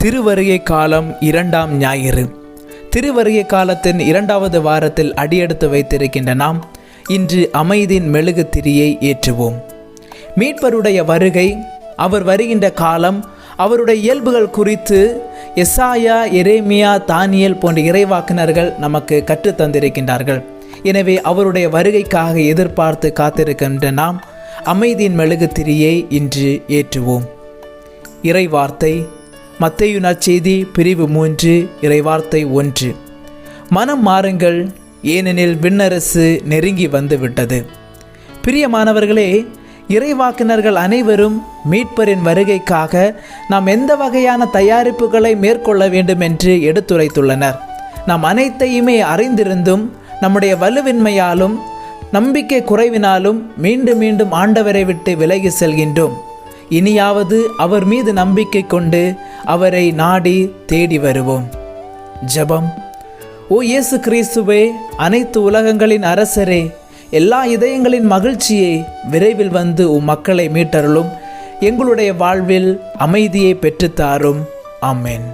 திருவருகை காலம் 2ஆம் ஞாயிறு. திருவருகை காலத்தின் 2வது வாரத்தில் அடியெடுத்து வைத்திருக்கின்ற நாம் இன்று அமைதியின் மெழுகு திரியை ஏற்றுவோம். மீட்பருடைய வருகை, அவர் வருகின்ற காலம், அவருடைய இயல்புகள் குறித்து எசாயா, எரேமியா, தானியேல் போன்ற இறைவாக்கினர்கள் நமக்கு கற்றுத்தந்திருக்கின்றார்கள். எனவே அவருடைய வருகைக்காக எதிர்பார்த்து காத்திருக்கின்ற நாம் அமைதியின் மெழுகு திரியை இன்று ஏற்றுவோம். இறைவார்த்தை மத்தேயு நற்செய்தி பிரிவு 3 இறைவார்த்தை 1. மனம் மாறுங்கள், ஏனெனில் விண்ணரசு நெருங்கி வந்து விட்டது. பிரியமானவர்களே, இறைவாக்கினர்கள் அனைவரும் மீட்பரின் வருகைக்காக நாம் எந்த வகையான தயாரிப்புகளை மேற்கொள்ள வேண்டும் என்று எடுத்துரைத்துள்ளனர். நாம் அனைத்தையுமே அறிந்திருந்தும் நம்முடைய வலுவின்மையாலும் நம்பிக்கை குறைவினாலும் மீண்டும் மீண்டும் ஆண்டவரை விட்டு விலகி செல்கின்றோம். இனியாவது அவர் மீது நம்பிக்கை கொண்டு அவரை நாடி தேடி வருவோம். ஜெபம். ஓ இயேசு கிறிஸ்துவே, அனைத்து உலகங்களின் அரசரே, எல்லா இதயங்களின் மகிழ்ச்சியே, விரைவில் வந்து மக்களை மீட்டருளும். எங்களுடைய வாழ்வில் அமைதியை பெற்றுத்தாரும். ஆமென்.